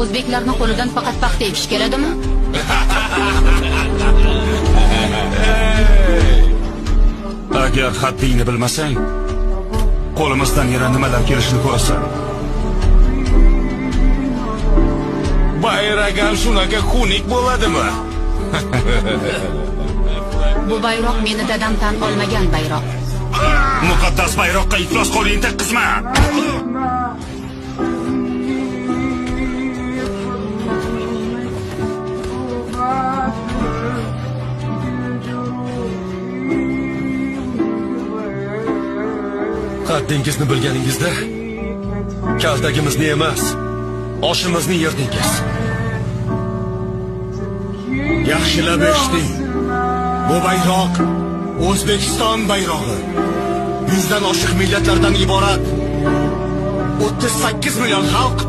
O'zbeklarning qo'lidan faqat paxta ekish keladimi? Agar haddingni bilmasang, qo'limizdan yana nimalar kelishini ko'rasan. Bayragam shunaqa xunuk bo'ladimi? Bu bayroq meni dadam tan olmagan bayroq. Muqaddas bayroqqa iflos qo'lingni tekkizma. Qaddingizni bilganingizda kaldagimizni emas, oshimizni yerdingiz. Yaxshilab eshiting. Bu bayroq O'zbekiston bayrog'i. 100 dan oshiq millatlardan iborat 38 million xalq